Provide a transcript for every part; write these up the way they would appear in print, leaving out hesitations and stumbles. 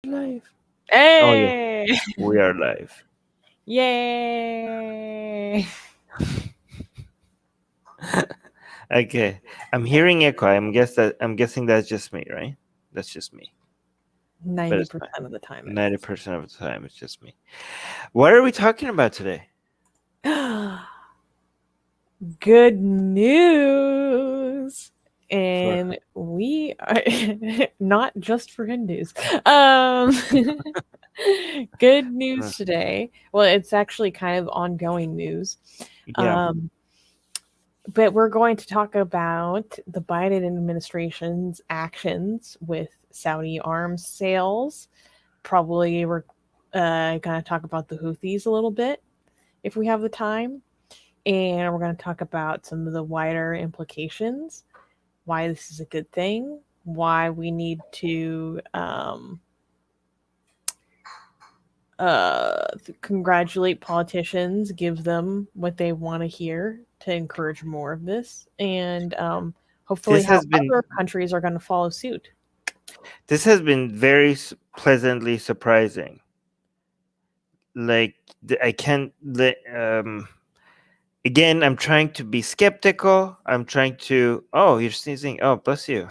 Live. Oh yeah, Hey! we are live. Yay! Okay, I'm hearing echo. I'm guessing that's just me, right? That's just me. But it's 90% fine. of the time it 90% of the time, it's just me. What are we talking about today? is. Good news! For And we are not just for Hindus. Um, good news today. Well, it's actually kind of ongoing news. yeah, But we're going to talk about the Biden administration's actions with Saudi arms sales. Probably we're going to talk about the Houthis a little bit if we have the time. And we're going to talk about some of the wider implications, why this is a good thing, why we need to congratulate politicians, give them what they want to hear to encourage more of this, and hopefully this how has been other countries are going to follow suit. very pleasantly surprising. Like I can't. Again, I'm trying to be skeptical. I'm trying to. Oh, you're sneezing. Oh, bless you.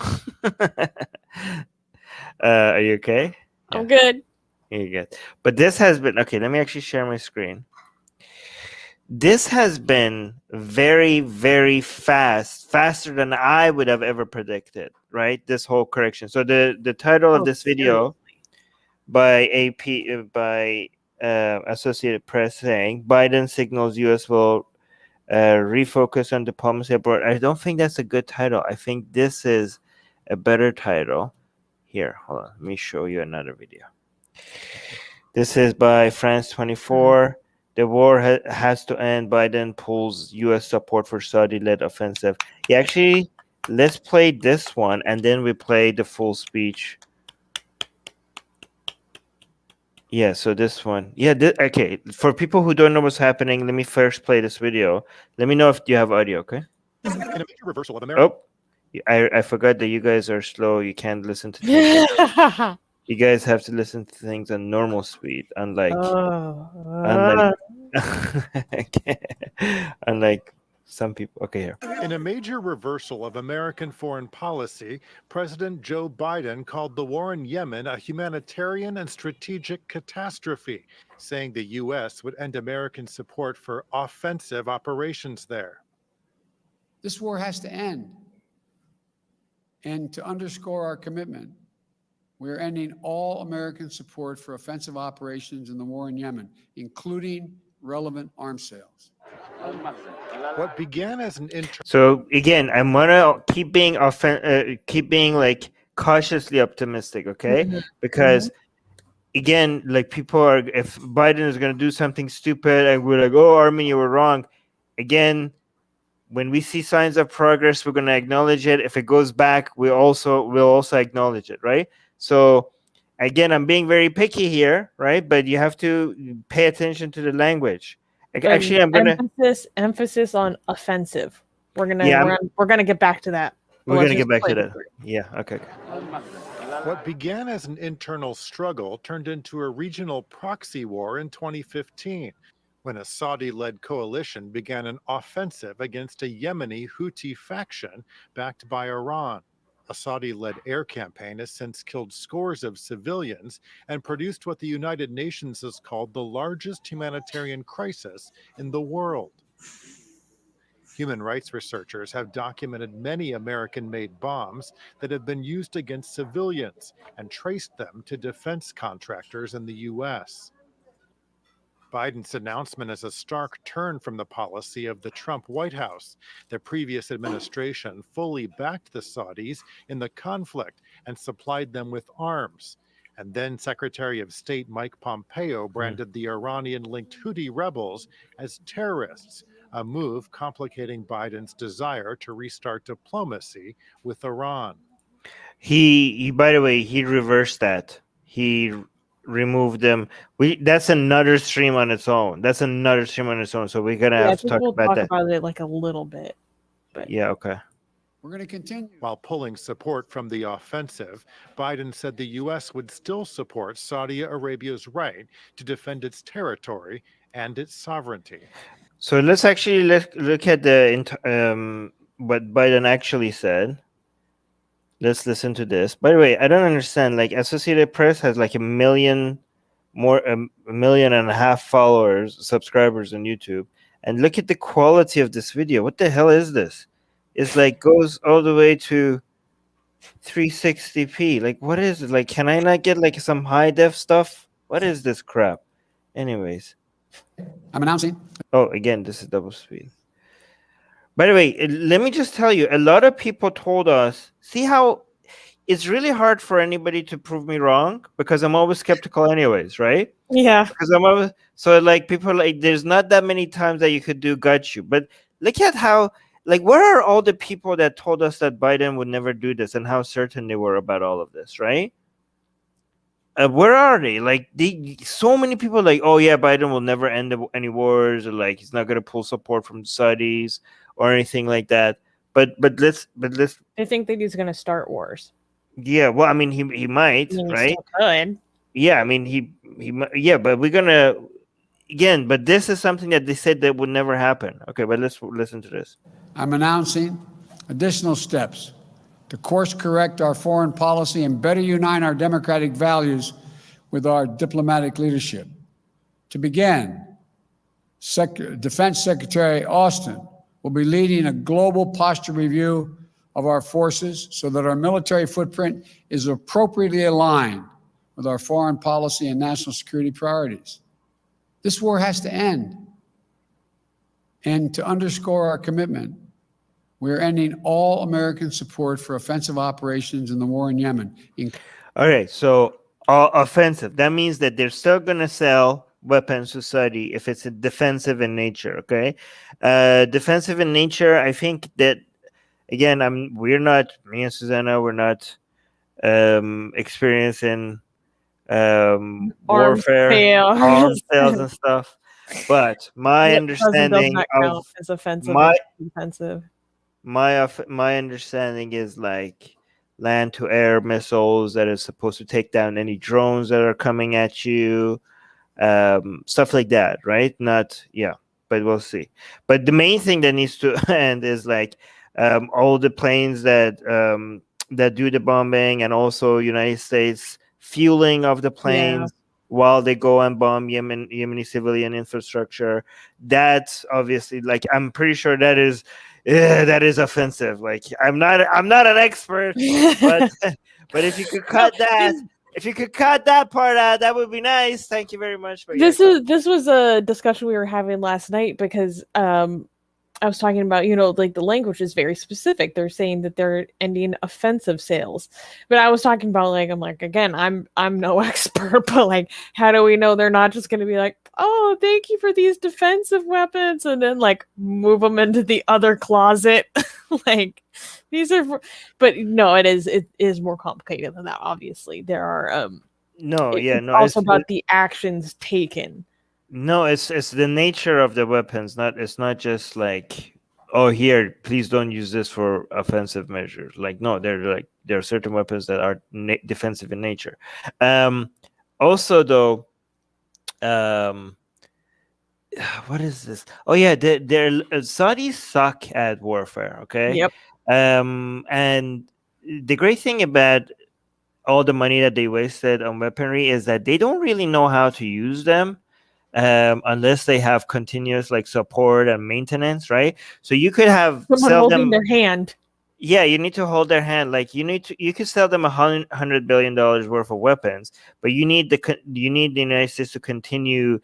Are you okay? Yeah. I'm good. You're good. But this has been okay. Let me actually share my screen. This has been very, very fast, faster than I would have ever predicted. Right, this whole correction. So the title of Oh, this video seriously. by Associated Press saying Biden signals U.S. will refocus on diplomacy abroad. I don't think that's a good title. I think this is a better title. Here, hold on. Let me show you another video. This is by France 24. The war has to end. Biden pulls U.S. support for Saudi-led offensive. Yeah, actually, let's play this one, and then we play the full speech. Yeah, so this one. Yeah, okay. For people who don't know what's happening, let me first play this video. Let me know if you have audio, okay? In a major reversal of America. Oh, I forgot that you guys are slow. You can't listen to things. You guys have to listen to things on normal speed, unlike unlike some people. Okay, here. In a major reversal of American foreign policy, President Joe Biden called the war in Yemen a humanitarian and strategic catastrophe, saying the U.S. would end American support for offensive operations there. This war has to end. And to underscore our commitment, we are ending all American support for offensive operations in the war in Yemen, including relevant arms sales. What began as an So again, I'm gonna keep being like cautiously optimistic, okay? Because again, like people are, if Biden is gonna do something stupid, and we're like, oh, Armin, you were wrong. Again, when we see signs of progress, we're gonna acknowledge it. If it goes back, we'll also acknowledge it, right? So again, I'm being very picky here, right? But you have to pay attention to the language. Actually, I'm gonna emphasis on offensive. We're yeah, gonna get back to that. we're gonna get back to that. Yeah, okay. What began as an internal struggle turned into a regional proxy war in 2015, when a Saudi-led coalition began an offensive against a Yemeni Houthi faction backed by Iran. A Saudi-led air campaign has since killed scores of civilians and produced what the United Nations has called the largest humanitarian crisis in the world. Human rights researchers have documented many American-made bombs that have been used against civilians and traced them to defense contractors in the U.S. Biden's announcement is a stark turn from the policy of the Trump White House. The previous administration fully backed the Saudis in the conflict and supplied them with arms. And then Secretary of State Mike Pompeo branded the Iranian-linked Houthi rebels as terrorists, a move complicating Biden's desire to restart diplomacy with Iran. He by the way, he reversed that. He removed them. That's another stream on its own. So we're gonna have to talk about that. About it like a little bit. But yeah, okay. We're going to continue. While pulling support from the offensive, Biden said the U.S. would still support Saudi Arabia's right to defend its territory and its sovereignty. So let's actually look at what Biden actually said. Let's listen to this. By the way, I don't understand. Like, Associated Press has like a million and a half subscribers on YouTube, and look at the quality of this video. What the hell is this? It's like goes all the way to 360p. Like, what is it? Like, can I not get like some high def stuff? What is this crap? Anyways, I'm announcing. oh, again, this is double speed. By the way, let me just tell you, a lot of people told us, see how it's really hard for anybody to prove me wrong, because I'm always skeptical anyways, right? Yeah. Because I'm always, so like people like, there's not that many times that you could do got you. But look at how, like, where are all the people that told us that Biden would never do this and how certain they were about all of this, right? Where are they? Like, so many people like, oh yeah, Biden will never end any wars, or like he's not going to pull support from the Saudis or anything like that. But let's. I think that he's going to start wars. Yeah, well, I mean, he might, I mean, he right? still could. Yeah, I mean, he yeah, but we're gonna again. But this is something that they said that would never happen. Okay, but let's listen to this. I'm announcing additional steps to course correct our foreign policy and better unite our democratic values with our diplomatic leadership. To begin, Defense Secretary Austin will be leading a global posture review of our forces so that our military footprint is appropriately aligned with our foreign policy and national security priorities. This war has to end. And to underscore our commitment, we're ending all American support for offensive operations in the war in Yemen. All right, so offensive. That means that they're still going to sell weapons to Saudi if it's defensive in nature, okay? Defensive in nature, I think that, again, me and Susanna, we're not experiencing warfare, arms sales and stuff. But my understanding of as offensive, defensive. My understanding is like land to air missiles that is supposed to take down any drones that are coming at you, stuff like that, right? Not, yeah, but we'll see. But the main thing that needs to end is like all the planes that do the bombing, and also United States fueling of the planes while they go and bomb Yemeni civilian infrastructure. That's obviously, like, I'm pretty sure that is offensive. Like, I'm not an expert, but if you could cut that part out, that would be nice. Thank you very much. This was a discussion we were having last night, because I was talking about, like, the language is very specific. They're saying that they're ending offensive sales, but I was talking about, like, I'm like, again, I'm no expert, but like, how do we know they're not just going to be like, oh, thank you for these defensive weapons, and then like move them into the other closet? Like, these are, but no, it is more complicated than that. Obviously, there are it's also about the actions taken. No, it's the nature of the weapons. It's not just like, oh, here, please don't use this for offensive measures. Like, no, there are certain weapons that are defensive in nature. Also, though, what is this? Oh yeah, Saudis suck at warfare. Okay. Yep. And the great thing about all the money that they wasted on weaponry is that they don't really know how to use them. Unless they have continuous like support and maintenance, right? So you could have someone holding their hand. Yeah, you need to hold their hand. Like, you could sell them $100 billion worth of weapons, but you need the United States to continue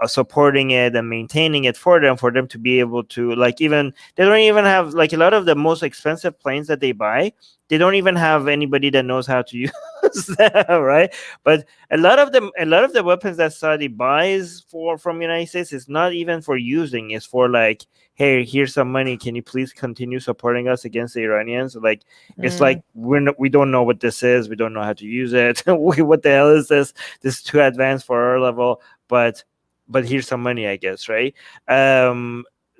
supporting it and maintaining it for them to be able to, like, even they don't even have, like, a lot of the most expensive planes that they buy, they don't even have anybody that knows how to use them, right? But a lot of the weapons that Saudi buys from United States is not even for using. It's for like, hey, here's some money. Can you please continue supporting us against the Iranians? Like, it's like we don't know what this is. We don't know how to use it. What the hell is this? This is too advanced for our level. But here's some money, I guess, right?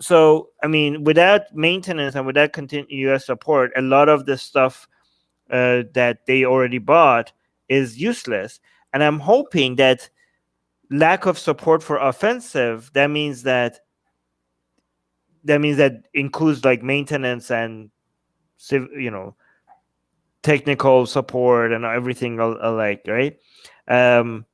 I mean, without maintenance and without continuous support, a lot of the stuff that they already bought is useless. And I'm hoping that lack of support for offensive, that means that includes like maintenance and technical support and everything alike, right?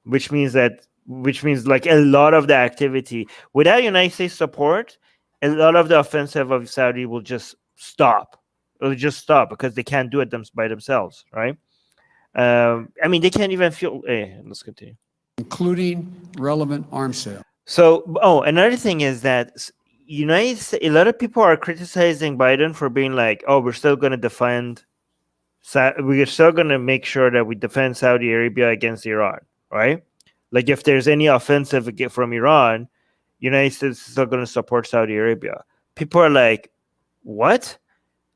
Which means like a lot of the activity without United States support, a lot of the offensive of Saudi will just stop. It'll just stop because they can't do it by themselves, right? I mean, they can't even feel. Let's continue. Including relevant arms sale. So, another thing is that a lot of people are criticizing Biden for being like, "Oh, we're still going to defend. We're still going to make sure that we defend Saudi Arabia against Iran, right? Like, if there's any offensive from Iran, United States is still going to support Saudi Arabia." People are like, "What?"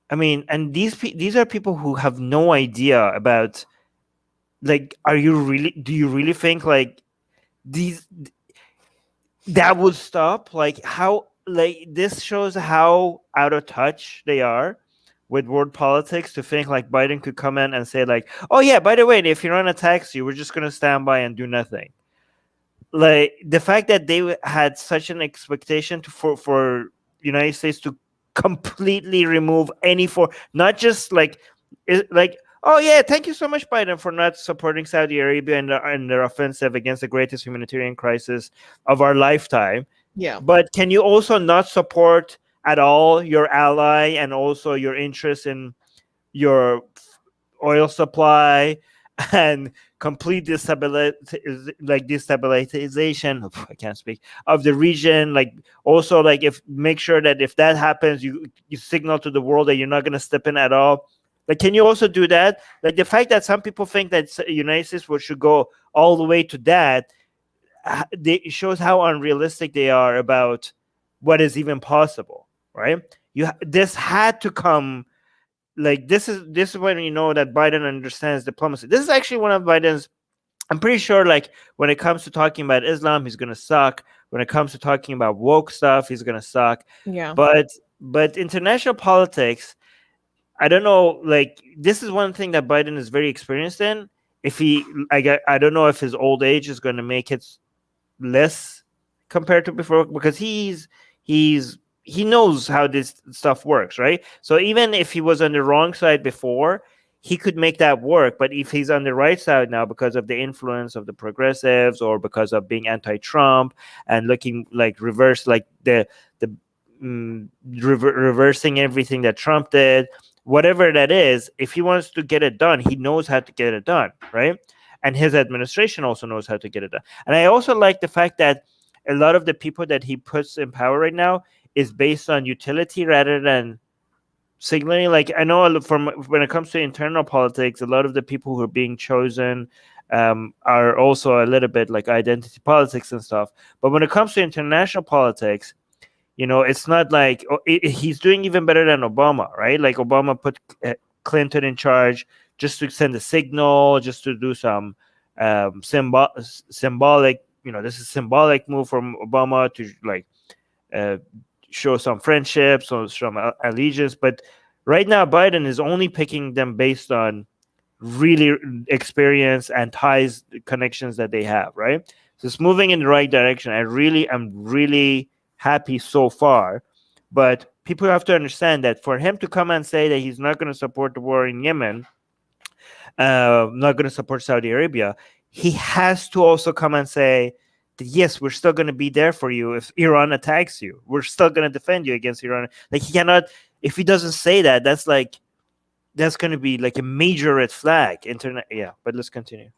I mean, and these are people who have no idea about. Like, do you really think like that would stop? Like, how, like, this shows how out of touch they are with world politics to think like Biden could come in and say like, "Oh yeah, by the way, if Iran attacks you, we're just going to stand by and do nothing." Like, the fact that they had such an expectation for United States to completely remove any not just like "Oh yeah, thank you so much, Biden, for not supporting Saudi Arabia in their offensive against the greatest humanitarian crisis of our lifetime." Yeah. But can you also not support at all your ally and also your interest in your oil supply and complete destabilization? I can't speak, of the region. Like, also, like, if make sure that if that happens, you signal to the world that you're not going to step in at all. Like, can you also do that? Like, the fact that some people think that United States should go all the way to that, it shows how unrealistic they are about what is even possible, right? This had to come. Like, this is when you know that Biden understands diplomacy. This is actually one of Biden's. I'm pretty sure, like, when it comes to talking about Islam, he's gonna suck. When it comes to talking about woke stuff, he's gonna suck. Yeah. But international politics, I don't know. Like, this is one thing that Biden is very experienced in. I don't know if his old age is going to make it less compared to before, because he knows how this stuff works, right? So even if he was on the wrong side before, he could make that work. But if he's on the right side now because of the influence of the progressives or because of being anti-Trump and looking like reverse, like reversing everything that Trump did, whatever that is, if he wants to get it done, he knows how to get it done, right? And his administration also knows how to get it done. And I also like the fact that a lot of the people that he puts in power right now is based on utility rather than signaling. Like, I know from when it comes to internal politics, a lot of the people who are being chosen are also a little bit like identity politics and stuff. But when it comes to international politics, it's not like he's doing even better than Obama, right? Like, Obama put Clinton in charge just to send a signal, just to do some symbolic, this is symbolic move from Obama to like show some friendships or some allegiance. But right now, Biden is only picking them based on really experience and ties, connections that they have, right? So it's moving in the right direction. I'm really happy so far, but people have to understand that for him to come and say that he's not going to support the war in Yemen, not going to support Saudi Arabia, he has to also come and say that, yes, we're still going to be there for you if Iran attacks you. We're still going to defend you against Iran. Like, he cannot, if he doesn't say that, that's going to be like a major red flag. Yeah, but let's continue.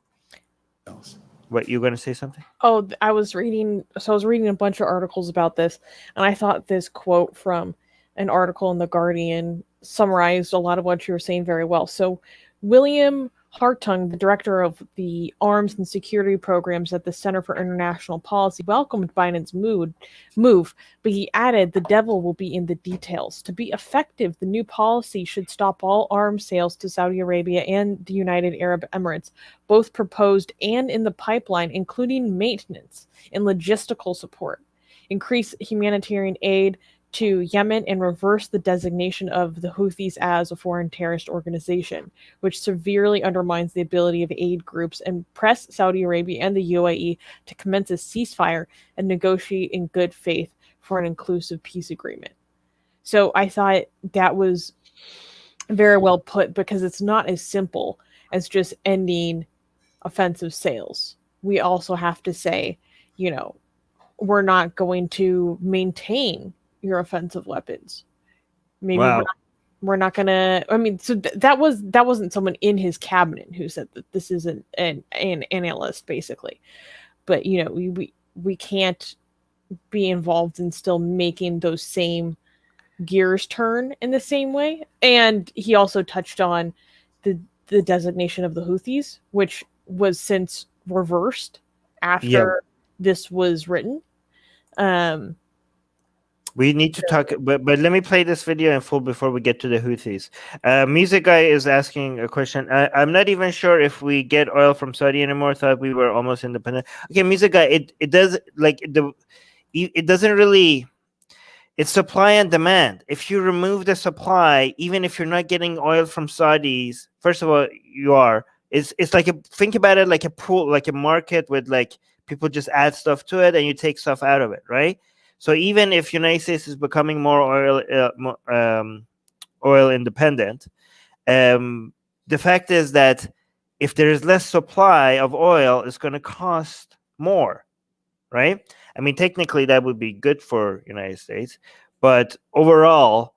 What, you're going to say something? Oh, I was reading a bunch of articles about this, and I thought this quote from an article in The Guardian summarized a lot of what you were saying very well. So William Hartung, the director of the Arms and Security Programs at the Center for International Policy, welcomed Biden's move, but he added the devil will be in the details. To be effective, the new policy should stop all arms sales to Saudi Arabia and the United Arab Emirates, both proposed and in the pipeline, including maintenance and logistical support, increase humanitarian aid, to Yemen and reverse the designation of the Houthis as a foreign terrorist organization, which severely undermines the ability of aid groups, and press Saudi Arabia and the UAE to commence a ceasefire and negotiate in good faith for an inclusive peace agreement. So I thought that was very well put, because it's not as simple as just ending offensive sales. We also have to say, we're not going to maintain your offensive weapons. Maybe Wow. we're not gonna. I mean, so that wasn't someone in his cabinet who said that. This is an analyst, basically. But we can't be involved in still making those same gears turn in the same way. And he also touched on the designation of the Houthis, which was since reversed after this was written. We need to talk, but let me play this video in full before we get to the Houthis. Music Guy is asking a question. I'm not even sure if we get oil from Saudi anymore. Thought we were almost independent. Okay, Music Guy, it does, like, it doesn't really. It's supply and demand. If you remove the supply, even if you're not getting oil from Saudis, first of all, you are. It's like think about it like a pool, like a market with, like, people just add stuff to it and you take stuff out of it, right? So even if United States is becoming more oil independent, the fact is that if there is less supply of oil, it's going to cost more, right? I mean, technically that would be good for United States, but overall,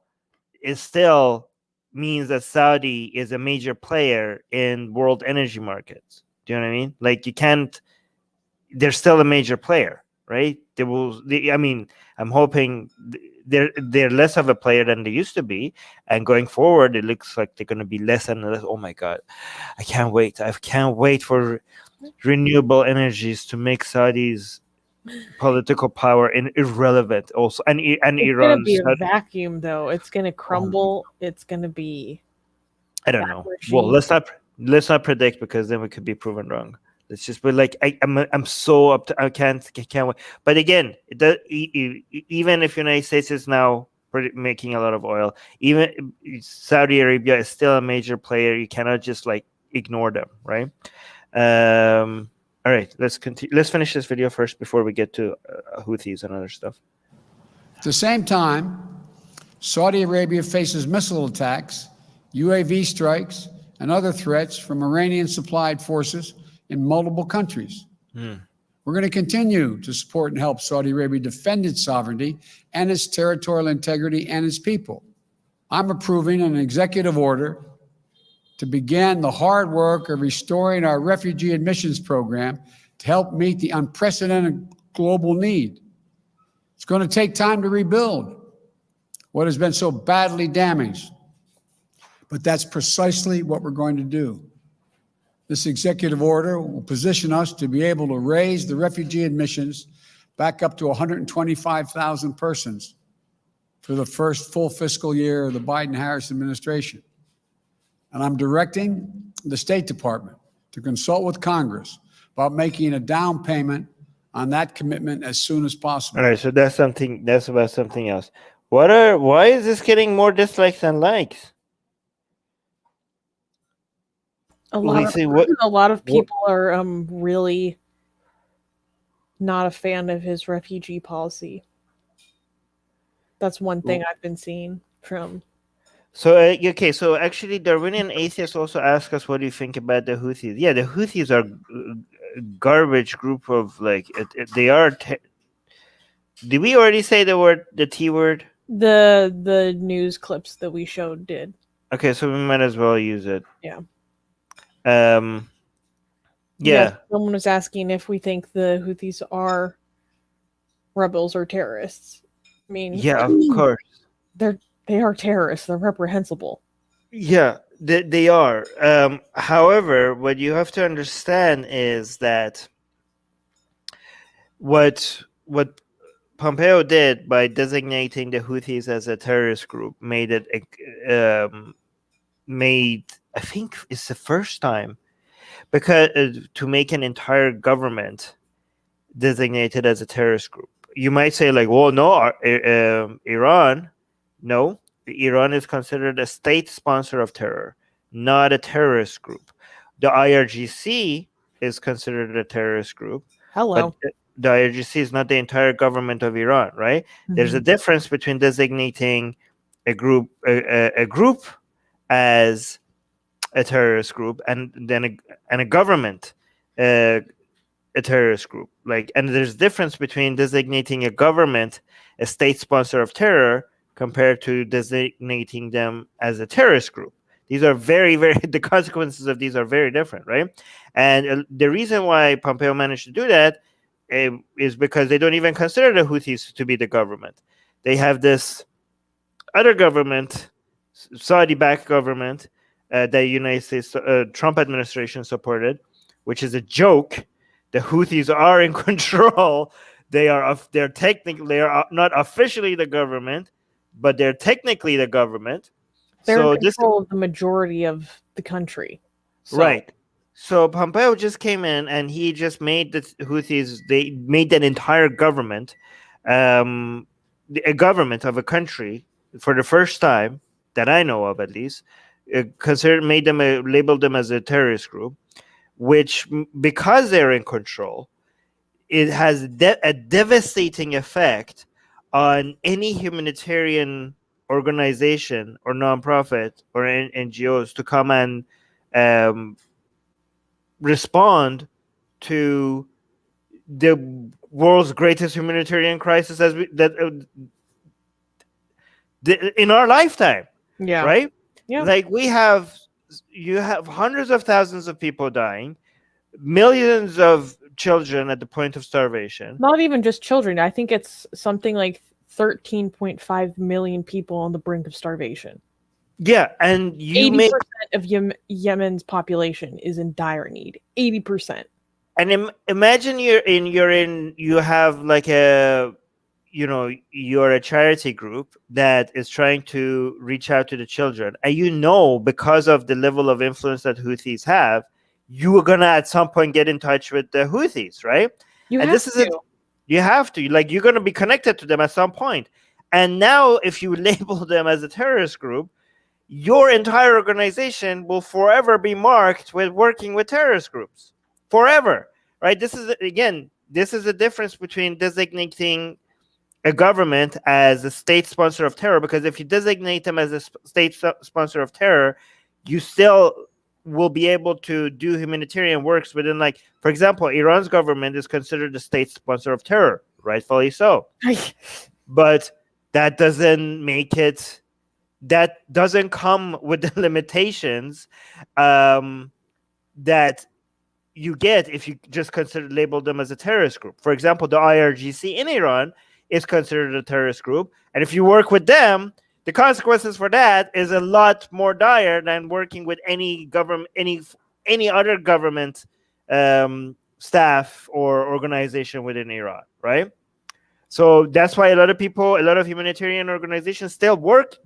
it still means that Saudi is a major player in world energy markets. Do you know what I mean? Like, you can't. They're still a major player, right? I mean, I'm hoping they're less of a player than they used to be, and going forward, it looks like they're going to be less and less. Oh my God, I can't wait! I can't wait for renewable energies to make Saudi's political power irrelevant. Also, and it's Iran. It's going to be a vacuum, though. It's going to crumble. It's going to be. I don't know. Well, let's not predict, because then we could be proven wrong. Let's just, but like, I'm so up to, I can't wait. But again, even if United States is now making a lot of oil, even Saudi Arabia is still a major player. You cannot just, like, ignore them, right? All right, let's continue. Let's finish this video first before we get to Houthis and other stuff. At the same time, Saudi Arabia faces missile attacks, UAV strikes, and other threats from Iranian-supplied forces in multiple countries. We're going to continue to support and help Saudi Arabia defend its sovereignty and its territorial integrity and its people. I'm approving an executive order to begin the hard work of restoring our refugee admissions program to help meet the unprecedented global need. It's going to take time to rebuild what has been so badly damaged, but that's precisely what we're going to do. This executive order will position us to be able to raise the refugee admissions back up to 125,000 persons for the first full fiscal year of the Biden-Harris administration. And I'm directing the State Department to consult with Congress about making a down payment on that commitment as soon as possible. All right, so that's about something else. Why is this getting more dislikes than likes? A lot of people are really not a fan of his refugee policy. That's one thing I've been seeing from. So okay, so actually, Darwinian atheists also ask us, what do you think about the Houthis? Yeah, the Houthis are a garbage group of, like, they are. Did we already say the T word? The news clips that we showed did. Okay, so we might as well use it. Yeah. Yeah. Someone was asking if we think the Houthis are rebels or terrorists. I mean, yeah, of course. They are terrorists. They're reprehensible. Yeah, they are. However, what you have to understand is that what Pompeo did by designating the Houthis as a terrorist group made I think it's the first time, because to make an entire government designated as a terrorist group. you might say like, well, no, Iran, no, Iran is considered a state sponsor of terror, not a terrorist group. The IRGC is considered a terrorist group, Hello. but the IRGC is not the entire government of Iran, right? There's a difference between designating a group as a terrorist group and then a government a terrorist group. Like, and there's difference between designating a government a state sponsor of terror compared to designating them as a terrorist group. These are very, very, the consequences of these are very different, right? And the reason why Pompeo managed to do that is because they don't even consider the Houthis to be the government. They have this other government, Saudi-backed government, the United States Trump administration supported, which is a joke. The Houthis are in control. They're not officially the government, but they're technically the government. They're in control of the majority of the country. So. Right. So Pompeo just came in and he just made the Houthis, they made that entire government, a government of a country for the first time that I know of, at least, labeled them as a terrorist group, which, because they're in control, it has a devastating effect on any humanitarian organization or nonprofit or NGOs to come and respond to the world's greatest humanitarian crisis in our lifetime. Yeah. Right? Yeah. Like you have hundreds of thousands of people dying, millions of children at the point of starvation. Not even just children. I think it's something like 13.5 million people on the brink of starvation. Yeah, and 80% of Yemen's population is in dire need. 80%. And imagine you have like you're a charity group that is trying to reach out to the children, and because of the level of influence that Houthis have, you are gonna at some point get in touch with the Houthis, right? You have to. Like, you're gonna be connected to them at some point. And now, if you label them as a terrorist group, your entire organization will forever be marked with working with terrorist groups. Forever, right? This is the difference between designating a government as a state sponsor of terror, because if you designate them as a state sponsor of terror, you still will be able to do humanitarian works within, like, for example, Iran's government is considered a state sponsor of terror, rightfully so. But that doesn't come with the limitations that you get if you just label them as a terrorist group. For example, the IRGC in Iran is considered a terrorist group, and if you work with them, the consequences for that is a lot more dire than working with any government, any other government staff or organization within Iran, right? So that's why a lot of humanitarian organizations still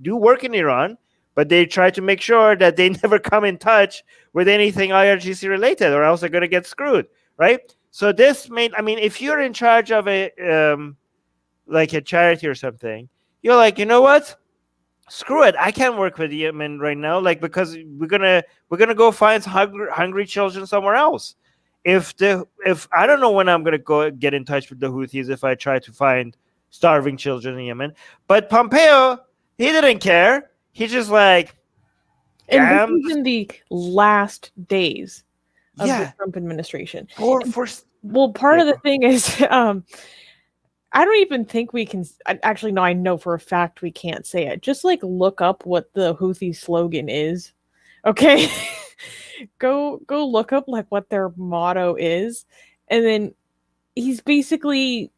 do work in Iran, but they try to make sure that they never come in touch with anything IRGC related, or else they're going to get screwed, right? So if you're in charge of like a charity or something, you're like, you know what? Screw it. I can't work with Yemen right now, like, because we're gonna go find hungry children somewhere else. If I don't know when I'm gonna go get in touch with the Houthis if I try to find starving children in Yemen. But Pompeo, he didn't care. He's just like, and this is in the last days of the Trump administration. Part of the thing is, I don't even think we can. Actually, no, I know for a fact we can't say it. Just like look up what the Houthi slogan is. Okay, go look up like what their motto is, and then he's basically.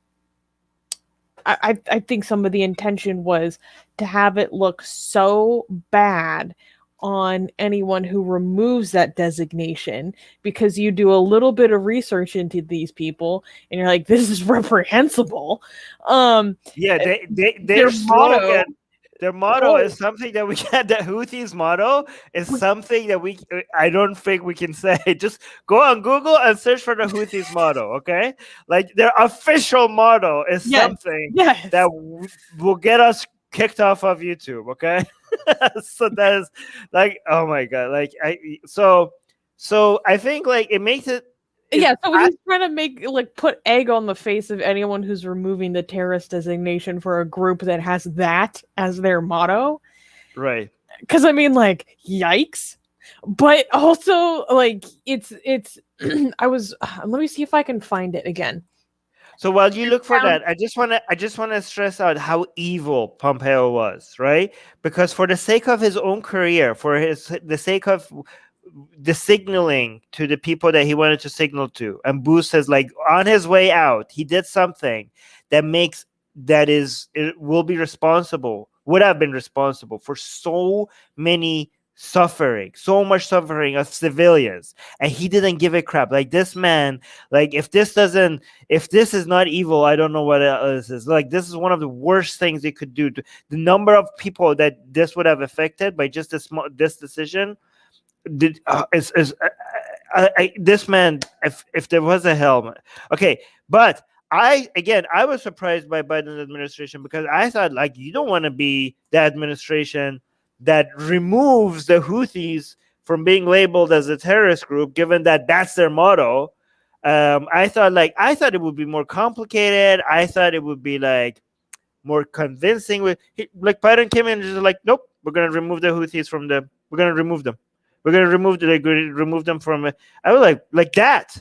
I think some of the intention was to have it look so bad on anyone who removes that designation, because you do a little bit of research into these people and you're like, this is reprehensible. Their slogan, Their motto is something that we can. The Houthis' motto is something that I don't think we can say. Just go on Google and search for the Houthis' motto. Okay, like their official motto is something that will get us kicked off of YouTube. Okay, so that is like, oh my god, like so I think like it makes it. Yeah, so he's trying to put egg on the face of anyone who's removing the terrorist designation for a group that has that as their motto. Right. Because I mean, like, yikes. But also, like, it's I was let me see if I can find it again. So while you look for that, I just want to stress out how evil Pompeo was, right? Because for the sake of his own career, for the sake of the signaling to the people that he wanted to signal to, and Booth says, like, on his way out, he did something that would have been responsible for so much suffering of civilians, and he didn't give a crap. Like, this man, like, if this is not evil, I don't know what else is. Like, this is one of the worst things they could do. The number of people that this would have affected by just this decision. This man, if there was a helmet, okay. But I was surprised by Biden's administration, because I thought, like, you don't want to be the administration that removes the Houthis from being labeled as a terrorist group, given that that's their motto. I thought it would be more complicated. I thought it would be like more convincing. Like, Biden came in and just like, nope, we're gonna remove the Houthis we're gonna remove them. We're gonna remove them from it. I was like that.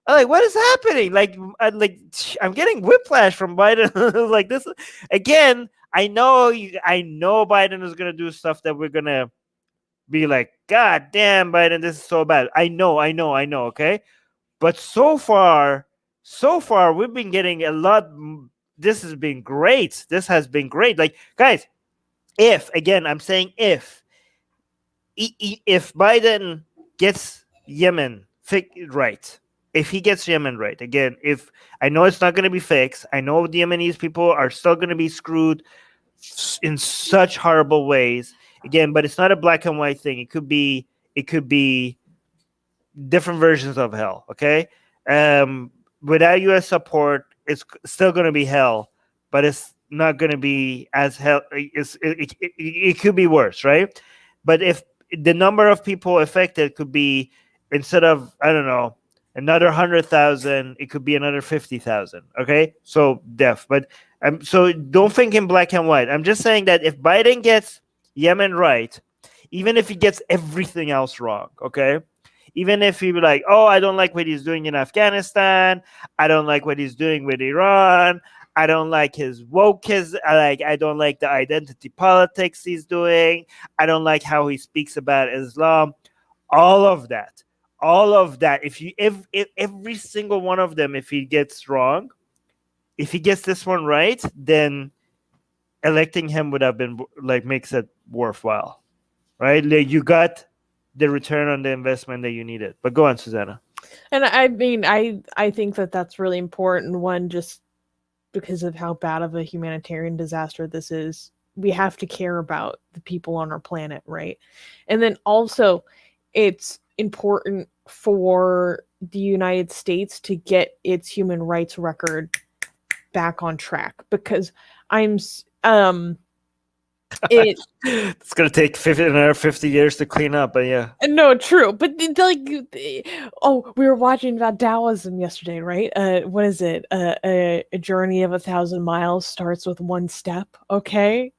I'm like, what is happening? Like, I'm getting whiplash from Biden. Like, this again. I know Biden is gonna do stuff that we're gonna be like, God damn, Biden, this is so bad. I know. Okay, but so far, we've been getting a lot. This has been great. Like, guys, I'm saying if Biden gets Yemen right, if he gets Yemen right, again, if I know it's not going to be fixed, I know the Yemenis people are still going to be screwed in such horrible ways, again, but it's not a black and white thing. It could be different versions of hell. Okay, without U.S. support, it's still going to be hell, but it's not going to be as hell. It could be worse, right? But if the number of people affected could be, instead of, I don't know, another 100,000, it could be another 50,000. Okay, so but so don't think in black and white. I'm just saying that if Biden gets Yemen right, even if he gets everything else wrong, okay, even if he be like, oh, I don't like what he's doing in Afghanistan, I don't like what he's doing with Iran, I don't like his I don't like the identity politics he's doing, I don't like how he speaks about Islam, all of that, if every single one of them, if he gets wrong, if he gets this one right, then electing him would have been like, makes it worthwhile, right? Like, you got the return on the investment that you needed. But go on, Susanna. And I mean, I think that that's really important. One, just because of how bad of a humanitarian disaster this is, we have to care about the people on our planet, right? And then also, it's important for the United States to get its human rights record back on track, because it's gonna take another 50 years to clean up, but yeah. No, true. But like, we were watching about Taoism yesterday, right? What is it? A journey of 1,000 miles starts with one step. Okay.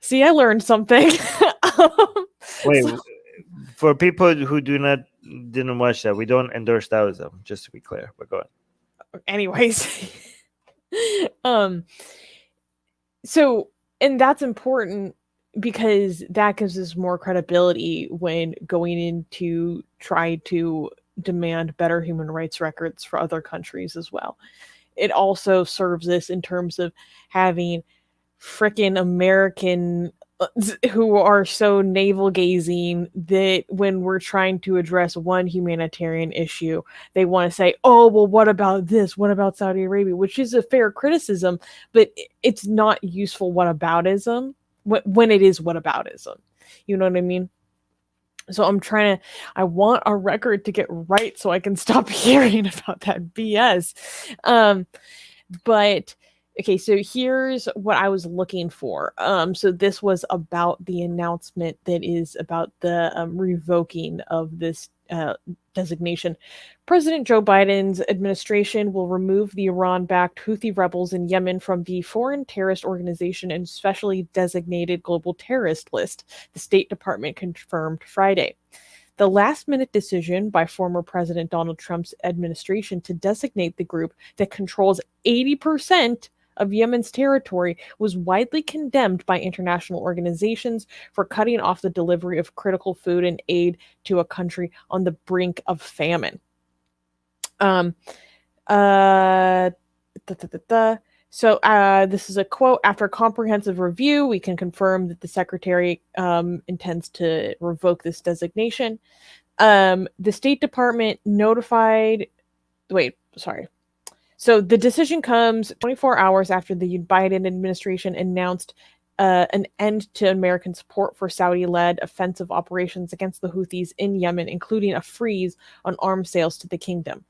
See, I learned something. Wait, for people who didn't watch that, we don't endorse Taoism, just to be clear. But go on. Anyways, so, and that's important because that gives us more credibility when going in to try to demand better human rights records for other countries as well. It also serves us in terms of having frickin' American who are so navel gazing that when we're trying to address one humanitarian issue, they want to say, oh, well, what about this? What about Saudi Arabia? Which is a fair criticism, but it's not useful whataboutism. when it is whataboutism. You know what I mean? So I want our record to get right so I can stop hearing about that BS. But okay, so here's what I was looking for. So this was about the announcement that is about the revoking of this designation. President Joe Biden's administration will remove the Iran-backed Houthi rebels in Yemen from the Foreign Terrorist Organization and specially designated global terrorist list, the State Department confirmed Friday. The last-minute decision by former President Donald Trump's administration to designate the group that controls 80% of Yemen's territory was widely condemned by international organizations for cutting off the delivery of critical food and aid to a country on the brink of famine. So this is a quote. After a comprehensive review, we can confirm that the secretary intends to revoke this designation. The State Department notified... So the decision comes 24 hours after the Biden administration announced an end to American support for Saudi-led offensive operations against the Houthis in Yemen, including a freeze on arms sales to the kingdom.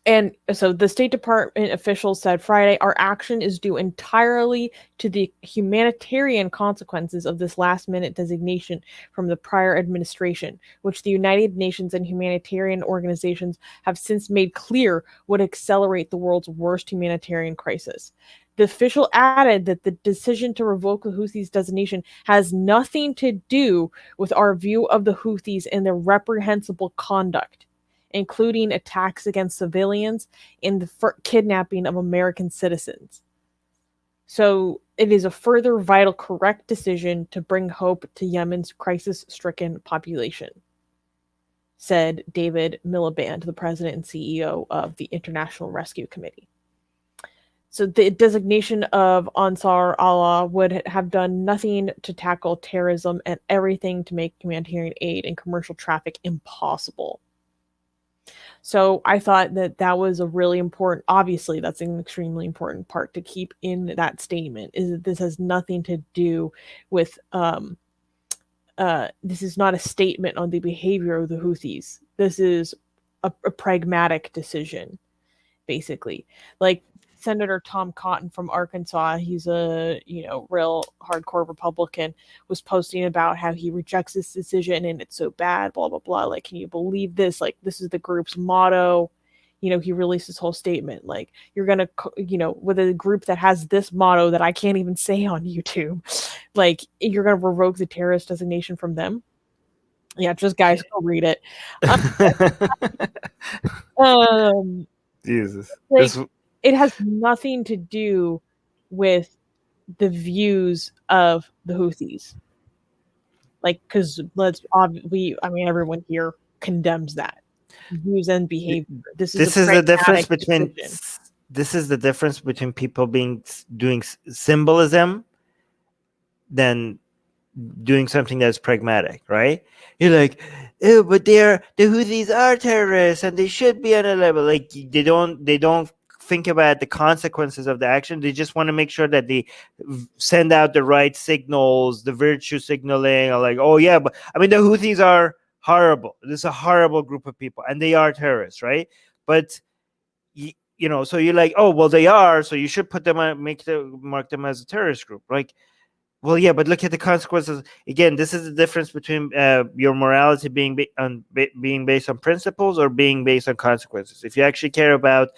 And so the State Department officials said Friday, our action is due entirely to the humanitarian consequences of this last-minute designation from the prior administration, which the United Nations and humanitarian organizations have since made clear would accelerate the world's worst humanitarian crisis. The official added that the decision to revoke the Houthis' designation has nothing to do with our view of the Houthis and their reprehensible conduct, including attacks against civilians and the kidnapping of American citizens. So it is a further vital, correct decision to bring hope to Yemen's crisis-stricken population, said David Miliband, the president and CEO of the International Rescue Committee. So the designation of Ansar Allah would have done nothing to tackle terrorism and everything to make humanitarian aid and commercial traffic impossible. So I thought that was a really important, obviously that's an extremely important part to keep in that statement, is that this has nothing to do with, this is not a statement on the behavior of the Houthis. This is a pragmatic decision, basically. Like Senator Tom Cotton from Arkansas, he's a real hardcore Republican, was posting about how he rejects this decision and it's so bad, blah blah blah. Like, can you believe this? Like, this is the group's motto. He released this whole statement. Like, you're gonna, with a group that has this motto that I can't even say on YouTube, like, you're gonna revoke the terrorist designation from them. Yeah, just guys, go read it. Jesus. Like, it has nothing to do with the views of the Houthis. Like, because everyone here condemns that views and behavior. This is the difference between decision. This is the difference between people doing symbolism than doing something that's pragmatic, right? You're like, oh, but the Houthis are terrorists and they should be on a level. Like, they don't think about the consequences of the action. They just want to make sure that they send out the right signals, the virtue signaling, or like, oh yeah, but the Houthis are horrible. This is a horrible group of people and they are terrorists, right? But so you're like, oh well, they are, so you should put them on, mark them as a terrorist group. Like, well, yeah, but look at the consequences. Again, this is the difference between your morality being based on principles or being based on consequences. If you actually care about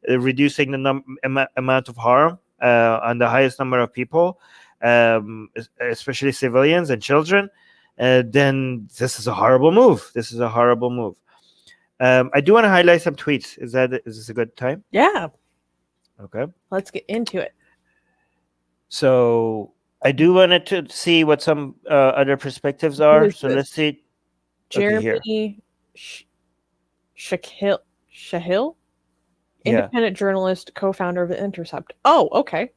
reducing the amount of harm on the highest number of people, especially civilians and children, then this is a horrible move. I do want to highlight some tweets. Is this a good time? Yeah. Okay. Let's get into it. So I do want to see what some other perspectives are. So let's see. Jeremy Shahil? Independent journalist, co-founder of The Intercept. Oh, okay.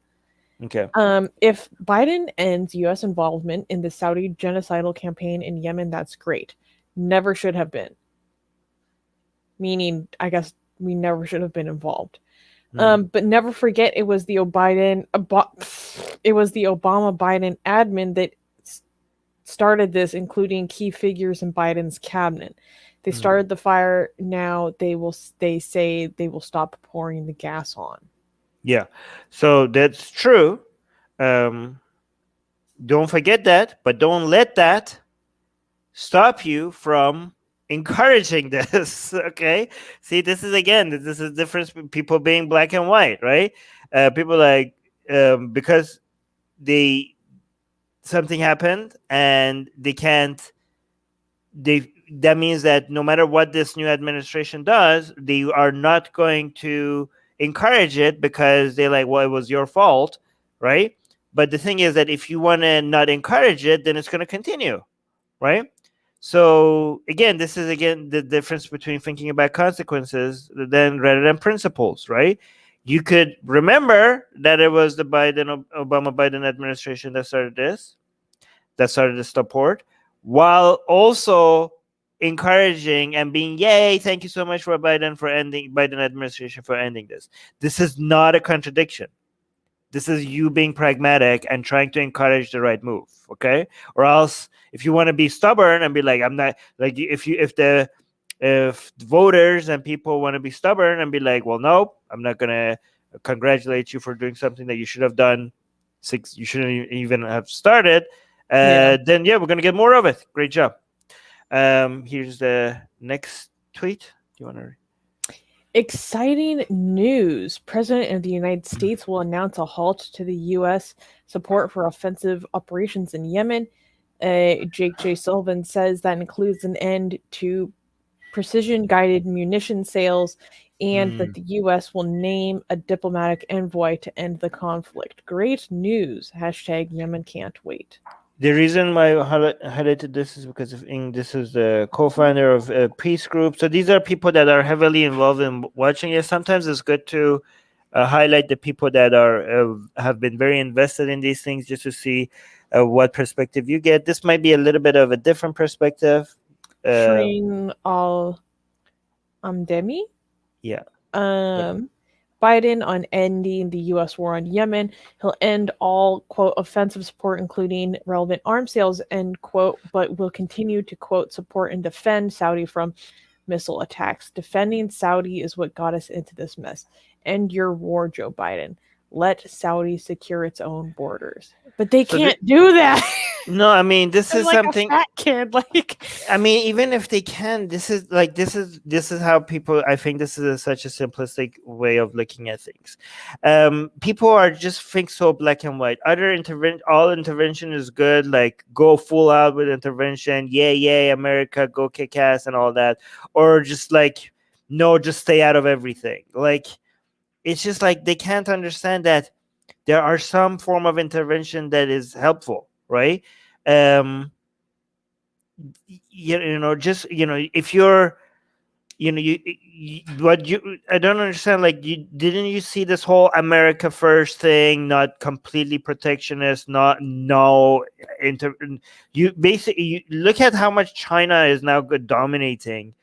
Okay. If Biden ends U.S. involvement in the Saudi genocidal campaign in Yemen, that's great. Never should have been. Meaning, I guess we never should have been involved. But never forget, it was the Obama Biden admin that started this, including key figures in Biden's cabinet. They started the fire. Now they say they will stop pouring the gas on. Yeah, so that's true. Don't forget that, but don't let that stop you from encouraging this. Okay, see, this is the difference between people being black and white, right? People like because something happened and that means that no matter what this new administration does, they are not going to encourage it because they're like, well, it was your fault, right? But the thing is that if you want to not encourage it, then it's going to continue, right? So again, this is the difference between thinking about consequences rather than principles, right? You could remember that it was the Obama-Biden administration that started this support, while also encouraging and being, yay, thank you so much for Biden administration for ending this. This is not a contradiction. This is you being pragmatic and trying to encourage the right move, okay? Or else, if you want to be stubborn and be like, I'm not, like, if voters and people want to be stubborn and be like, well, no, I'm not gonna congratulate you for doing something that you should have done you shouldn't even have started, then we're gonna get more of it. Great job. Here's the next tweet. Do you want to? Exciting news. President of the United States will announce a halt to the U.S. support for offensive operations in Yemen. Jake J. Sullivan says that includes an end to precision-guided munition sales and that the U.S. will name a diplomatic envoy to end the conflict. Great news. #Yemen can't wait. The reason why I highlighted this is because this is the co-founder of a peace group. So these are people that are heavily involved in watching it. Sometimes it's good to highlight the people that have been very invested in these things, just to see what perspective you get. This might be a little bit of a different perspective. Shireen Al-Amdemi? Yeah. Biden on ending the U.S. war on Yemen. He'll end all, quote, offensive support, including relevant arms sales, end quote, but will continue to, quote, support and defend Saudi from missile attacks. Defending Saudi is what got us into this mess. End your war, Joe Biden. Let Saudi secure its own borders. But they can't do that. No, I mean, this is like something. A fat kid, like. I mean, even if they can, this is how people. I think this is such a simplistic way of looking at things. People are just think so black and white. All intervention is good. Like, go full out with intervention. Yay, America, go kick ass and all that. Or just like, no, just stay out of everything. Like, it's just like they can't understand that there are some form of intervention that is helpful, right? If you're, I don't understand. Like, didn't you see this whole America first thing? Not completely protectionist, you look at how much China is now dominating,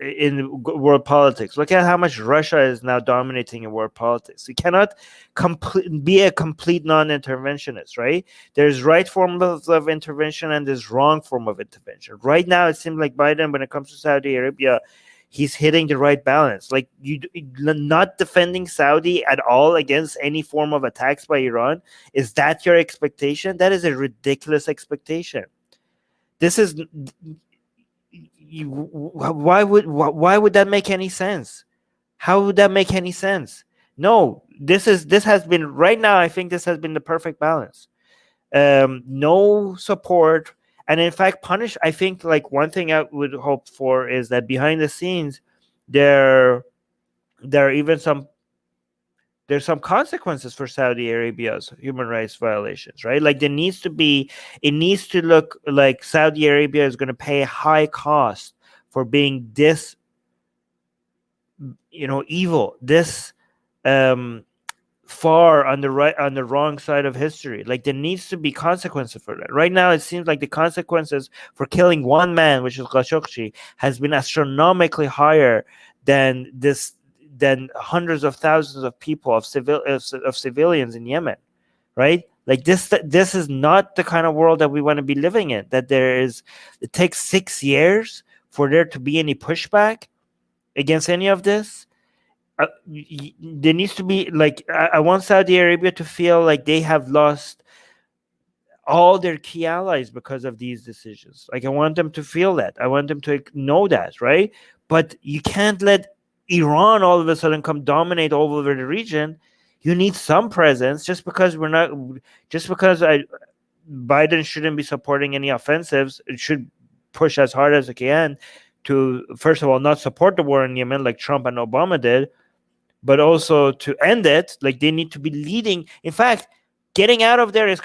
in world politics. Look at how much Russia is now dominating in world politics. You cannot be a complete non-interventionist, right? There's right forms of intervention and there's wrong form of intervention. Right now, it seems like Biden, when it comes to Saudi Arabia, he's hitting the right balance. Like, you not defending Saudi at all against any form of attacks by Iran. Is that your expectation? That is a ridiculous expectation. This is... why would that make any sense? How would that make any sense? No, this has been right now. I think this has been the perfect balance. No support, and in fact, punish. I think, like, one thing I would hope for is that behind the scenes, there's some consequences for Saudi Arabia's human rights violations, right? Like, it needs to look like Saudi Arabia is going to pay a high cost for being this, evil, this far on the wrong side of history. Like, there needs to be consequences for that. Right now, it seems like the consequences for killing one man, which is Khashoggi, has been astronomically higher than hundreds of thousands of people of civilians in Yemen, right? Like this is not the kind of world that we want to be living in. That it takes 6 years for there to be any pushback against any of this. There needs to be, like, I want Saudi Arabia to feel like they have lost all their key allies because of these decisions. Like, I want them to feel that. I want them to know that, right? But you can't let Iran all of a sudden come dominate all over the region. You need some presence. Just because Biden shouldn't be supporting any offensives, it should push as hard as it can to, first of all, not support the war in Yemen like Trump and Obama did, but also to end it. Like, they need to be leading. In fact, getting out of there is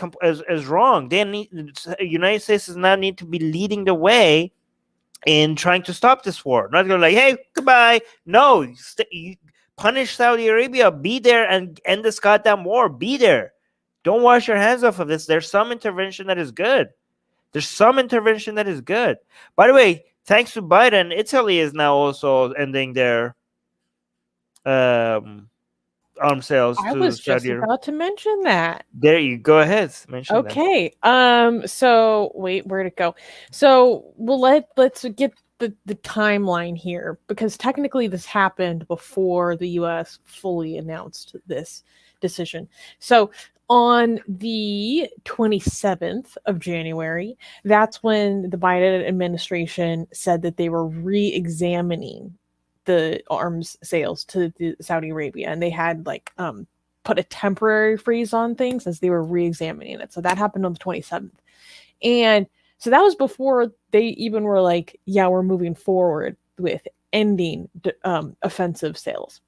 wrong. The United States does not need to be leading the way in trying to stop this war. Not going like, hey, goodbye. No, you punish Saudi Arabia. Be there and end this goddamn war. Be there. Don't wash your hands off of this. There's some intervention that is good. By the way, thanks to Biden, Italy is now also ending their arms sales. I was just about to mention that. There you go. Ahead. Mention okay. So wait, where'd it go? So let's get the timeline here, because technically this happened before the U.S. fully announced this decision. So on the 27th of January, that's when the Biden administration said that they were re-examining the arms sales to Saudi Arabia, and they had put a temporary freeze on things as they were re-examining it. So that happened on the 27th. And so that was before they even were like, yeah, we're moving forward with ending offensive sales.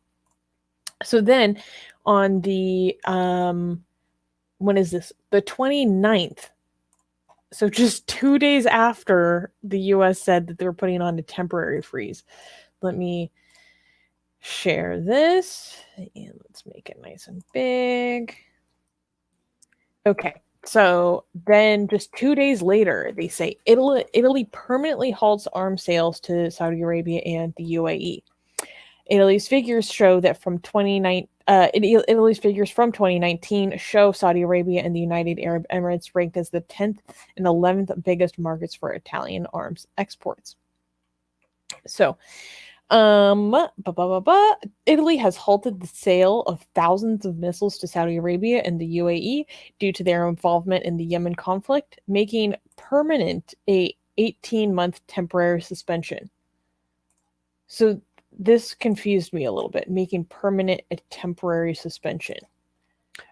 So then on the when is this? The 29th. So just 2 days after the US said that they were putting on a temporary freeze. Let me share this and let's make it nice and big. Okay, so then just 2 days later, they say Italy permanently halts arms sales to Saudi Arabia and the UAE. Italy's figures show that Italy's figures from 2019 show Saudi Arabia and the United Arab Emirates ranked as the 10th and 11th biggest markets for Italian arms exports. So, Italy has halted the sale of thousands of missiles to Saudi Arabia and the UAE due to their involvement in the Yemen conflict, making permanent a 18-month temporary suspension. So this confused me a little bit, making permanent a temporary suspension.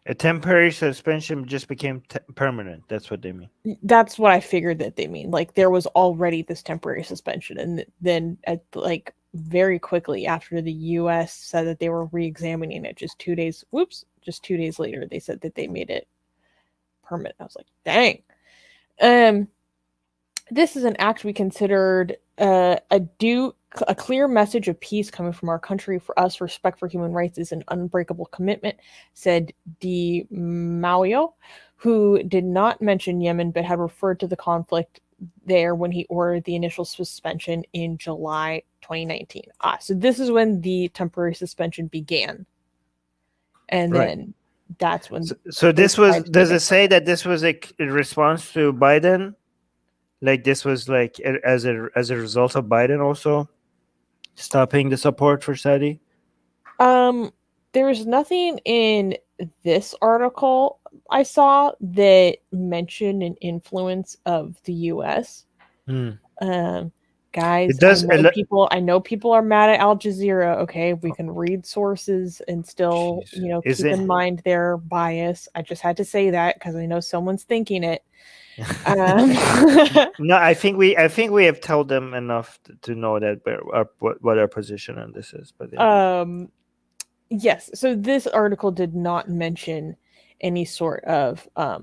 A temporary suspension just became permanent. That's what they mean. That's what I figured that they mean. Like, there was already this temporary suspension, and then very quickly after the U.S. said that they were re-examining it, just 2 days later, they said that they made it permanent. I was like, dang. This is an act we considered a clear message of peace coming from our country. For us, respect for human rights is an unbreakable commitment, said Di Maio, who did not mention Yemen but had referred to the conflict there when he ordered the initial suspension in July 2019. So this is when the temporary suspension began. And then that's when... So this was... Does it say that this was a response to Biden? Like, this was like as a result of Biden also stopping the support for Saudi? There's nothing in this article I saw that mentioned an influence of the U.S. Guys, I know people are mad at Al Jazeera. Okay, we can read sources and still, keep in mind their bias. I just had to say that because I know someone's thinking it. No, I think we have told them enough to know that what our position on this is. But yes. So this article did not mention any sort of a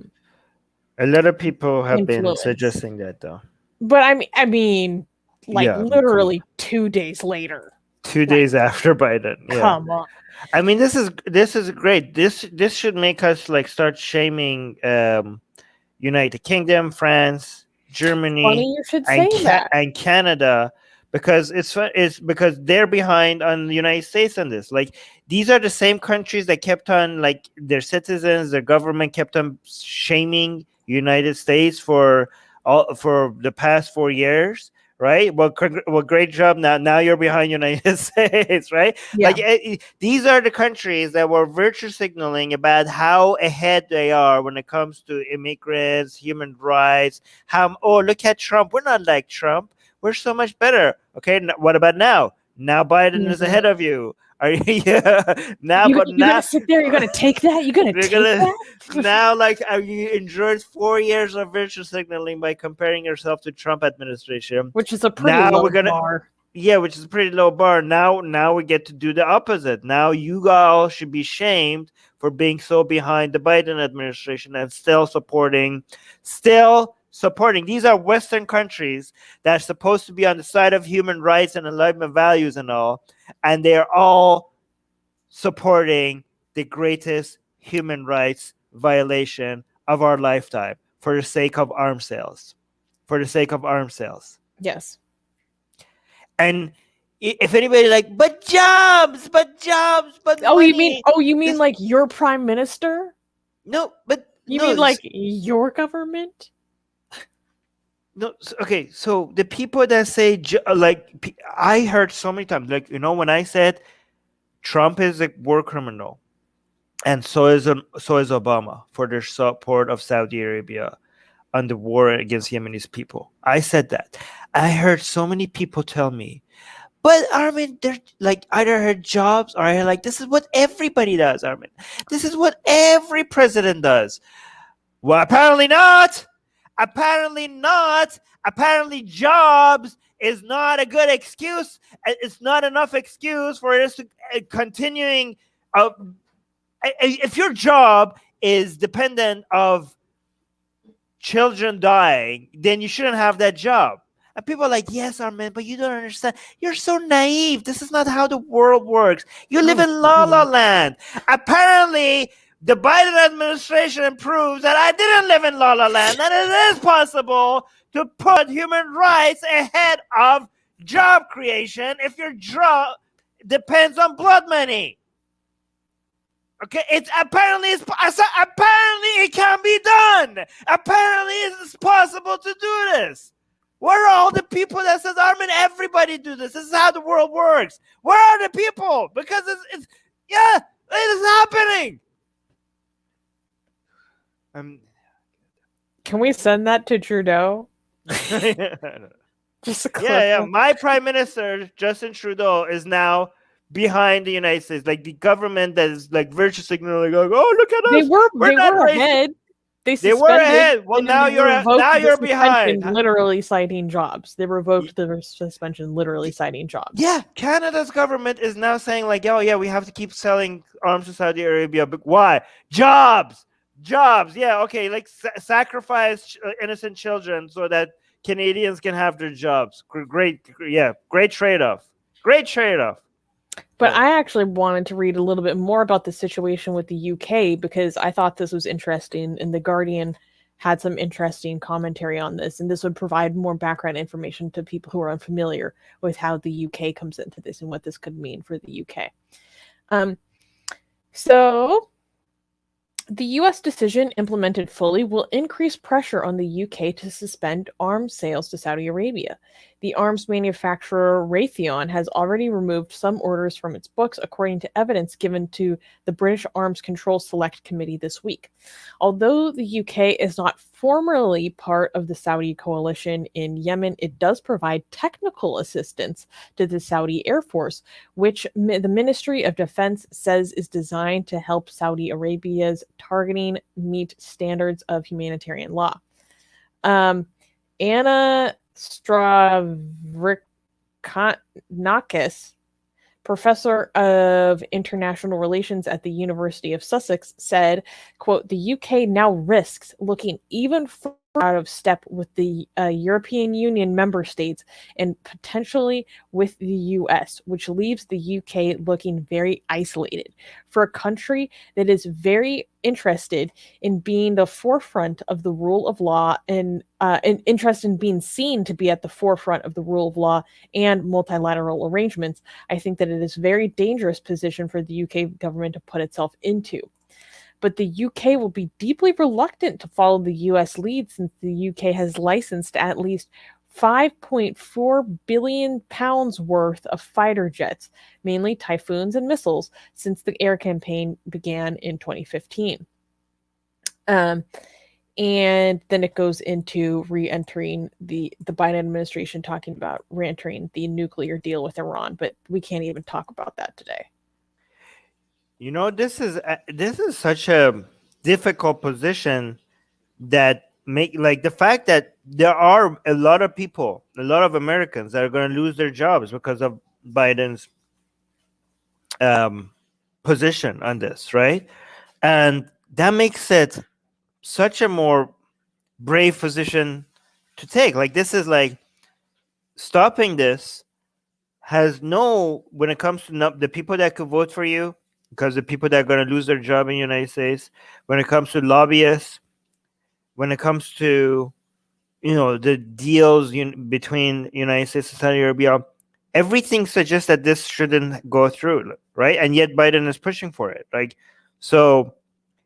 lot of people have influence. been suggesting that, though. But I mean, literally 2 days later. 2 days after Biden. Yeah. Come on. I mean, this is great. This should make us start shaming United Kingdom, France, Germany, Funny you should say that. and Canada, because it's because they're behind on the United States on this. Like, these are the same countries that kept on, like, their citizens, their government kept on shaming United States for the past 4 years, right? Well, great job. Now you're behind United States, right? Yeah. Like, these are the countries that were virtue signaling about how ahead they are when it comes to immigrants, human rights. Look at Trump. We're not like Trump. We're so much better. Okay, what about now? Now Biden is ahead of you. Are you? Yeah. Now, You're but now gonna sit there. You're gonna take that. You're gonna take that. now, like, you endured 4 years of virtue signaling by comparing yourself to Trump administration, Which is a pretty now low we're gonna bar. Yeah, which is a pretty low bar. Now we get to do the opposite. Now you all should be shamed for being so behind the Biden administration and still supporting. These are Western countries that are supposed to be on the side of human rights and enlightenment values and all, and they are all supporting the greatest human rights violation of our lifetime for the sake of arms sales. Yes. And if anybody like, but jobs, but money. You mean like your prime minister? No, but You no, mean like your government? no. Okay, so the people that say I heard so many times, like, when I said Trump is a war criminal, and so is Obama for their support of Saudi Arabia on the war against Yemeni people. I said that. I heard so many people tell me, but Armin, they're like either her jobs or I like, this is what everybody does, Armin. This is what every president does. Well, apparently not. Apparently jobs is not a good excuse. It's not enough excuse for us to continuing. If your job is dependent of children dying, then you shouldn't have that job. And people are like, yes, Armin, but you don't understand. You're so naive. This is not how the world works. You live in La La Land. Apparently, the Biden administration proves that I didn't live in La La Land, that it is possible to put human rights ahead of job creation if your job depends on blood money. Okay, apparently it can be done. Apparently it's possible to do this. Where are all the people that says, Armin, everybody do this? This is how the world works. Where are the people? Because it is happening. Can we send that to Trudeau? Just a clip. My prime minister, Justin Trudeau, is now behind the United States. Like, the government that is like virtue signaling, like, oh, look at us. They were ahead. They were ahead. Well, now you're behind. Literally citing jobs. They revoked the suspension, literally citing jobs. Yeah, Canada's government is now saying like, oh yeah, we have to keep selling arms to Saudi Arabia. But why? Jobs. Yeah, okay. Like sacrifice innocent children so that Canadians can have their jobs. Great trade-off. But I actually wanted to read a little bit more about the situation with the UK because I thought this was interesting, and The Guardian had some interesting commentary on this, and this would provide more background information to people who are unfamiliar with how the UK comes into this and what this could mean for the UK. So the US decision, implemented fully, will increase pressure on the UK to suspend arms sales to Saudi Arabia. The arms manufacturer Raytheon has already removed some orders from its books, according to evidence given to the British Arms Control Select Committee this week. Although the UK is not formally part of the Saudi coalition in Yemen, it does provide technical assistance to the Saudi Air Force, which the Ministry of Defense says is designed to help Saudi Arabia's targeting meet standards of humanitarian law. Anna Stavrakakis, professor of international relations at the University of Sussex, said, quote, the UK now risks looking even out of step with the European Union member states and potentially with the US, which leaves the UK looking very isolated. For a country that is very interested in being the forefront of the rule of law and interested in being seen to be at the forefront of the rule of law and multilateral arrangements, I think that it is a very dangerous position for the UK government to put itself into. But the UK will be deeply reluctant to follow the US lead since the UK has licensed at least £5.4 billion worth of fighter jets, mainly Typhoons and missiles, since the air campaign began in 2015. And then it goes into re-entering the Biden administration, talking about re-entering the nuclear deal with Iran, but we can't even talk about that today. You know, this is such a difficult position that make, like, the fact that there are a lot of people, a lot of Americans that are going to lose their jobs because of Biden's position on this, right? And that makes it such a more brave position to take. Like, this is like stopping this has no, when it comes to the people that could vote for you, because the people that are going to lose their job in the United States, when it comes to lobbyists, when it comes to, you know, the deals between United States and Saudi Arabia, everything suggests that this shouldn't go through, right? And yet Biden is pushing for it. Like, so,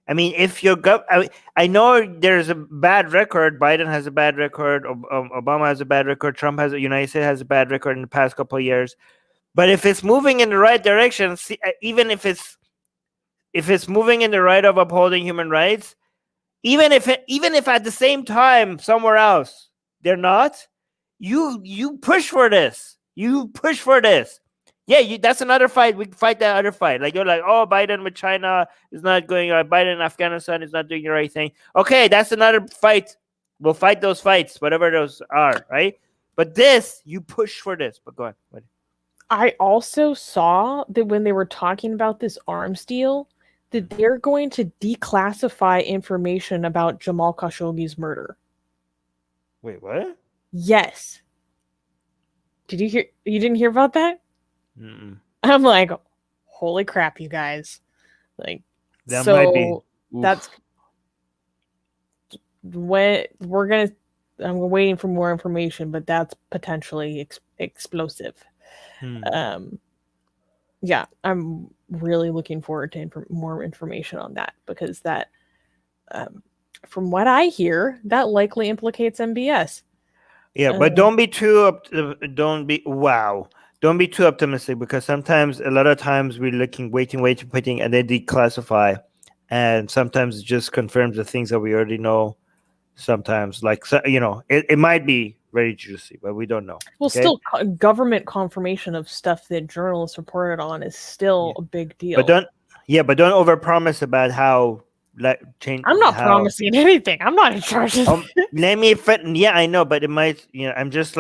I mean, if you're, I know there's a bad record. Biden has a bad record. Obama has a bad record. Trump has, United States has a bad record in the past couple of years. But if it's moving in the right direction, even if it's moving in the right of upholding human rights, even if at the same time somewhere else they're not, you push for this. You push for this. Yeah, that's another fight. We fight that other fight. Like, you're like, oh, Biden with China is not going right. Biden in Afghanistan is not doing the right thing. Okay, that's another fight. We'll fight those fights, whatever those are, right? But this, you push for this. But go on. I also saw that when they were talking about this arms deal, that they're going to declassify information about Jamal Khashoggi's murder. Wait, what? Yes. Did you hear? You didn't hear about that? Mm-mm. I'm like, holy crap, you guys! Like, that so might be. That's when we're gonna. I'm waiting for more information, but that's potentially explosive. Yeah, I'm really looking forward to more information on that, because that, from what I hear, that likely implicates MBS. Yeah, but don't be too don't be too optimistic, because sometimes, a lot of times, we're waiting, and they declassify, and sometimes it just confirms the things that we already know. Sometimes, like, you know, it might be very juicy, but we don't know. Well, okay? Still, government confirmation of stuff that journalists reported on is still a big deal. But don't overpromise about how change. I'm not promising anything. I'm not in charge of let me. Yeah, I know, but it might. You know, I'm just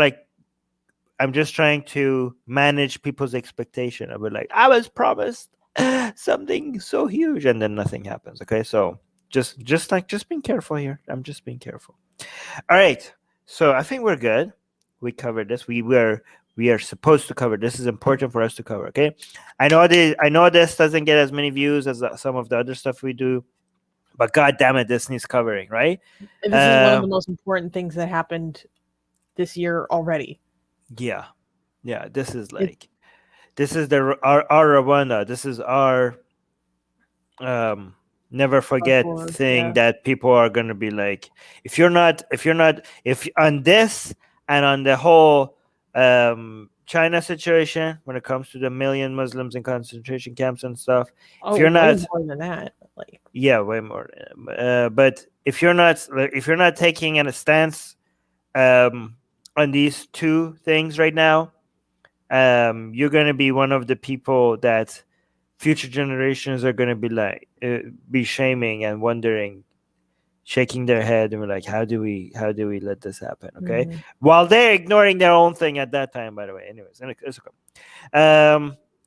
trying to manage people's expectation. I'll be like, I was promised something so huge, and then nothing happens. Okay, so just being careful here. I'm just being careful. All right, so I think we're good. We covered this. We are supposed to cover. This is important for us to cover. Okay, I know this doesn't get as many views as some of the other stuff we do, but god damn it, this needs covering, right? This is one of the most important things that happened this year already. Yeah. This is like, this is our Rwanda. This is our never forget thing that people are gonna be like, if on this and on the whole China situation, when it comes to the million Muslims in concentration camps and stuff, if you're not more than that, like, yeah, way more. But if you're not taking a stance on these two things right now, you're gonna be one of the people that future generations are gonna be like be shaming and wondering, shaking their head, and we're like, how do we let this happen? Okay, while they're ignoring their own thing at that time, by the way. Anyways, it's okay.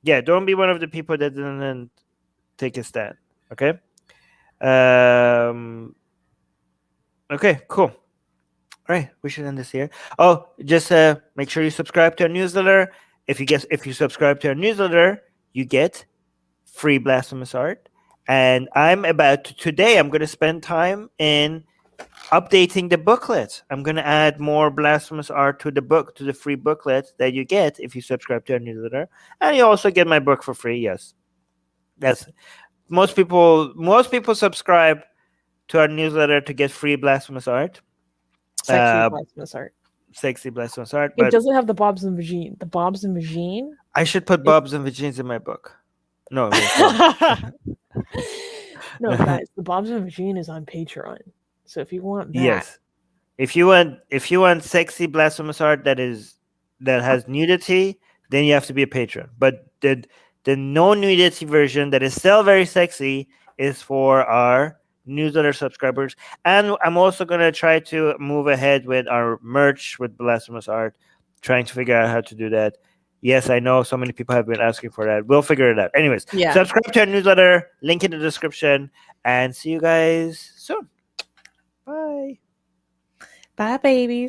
Yeah, don't be one of the people that didn't take a stand. Okay. Okay, cool. All right, we should end this here. Oh, just make sure you subscribe to our newsletter. If you subscribe to our newsletter, you get free blasphemous art. And I'm going to spend time in updating the booklet. I'm going to add more blasphemous art to the free booklet that you get if you subscribe to our newsletter. And you also get my book for free. Yes. That's most people subscribe to our newsletter to get free blasphemous art. Sexy blasphemous art. Sexy blasphemous art. It doesn't have the Bobs and Vagine. The Bobs and Vagine. I should put Bobs and Vagines in my book. No. No, guys, the Bobs and Vagine is on Patreon. So if you want that, yes, if you want sexy blasphemous art that has nudity, then you have to be a patron. But the no nudity version that is still very sexy is for our newsletter subscribers. And I'm also going to try to move ahead with our merch with blasphemous art, trying to figure out how to do that. Yes, I know so many people have been asking for that. We'll figure it out. Anyways, subscribe to our newsletter, link in the description, and see you guys soon. Bye. Bye, babies.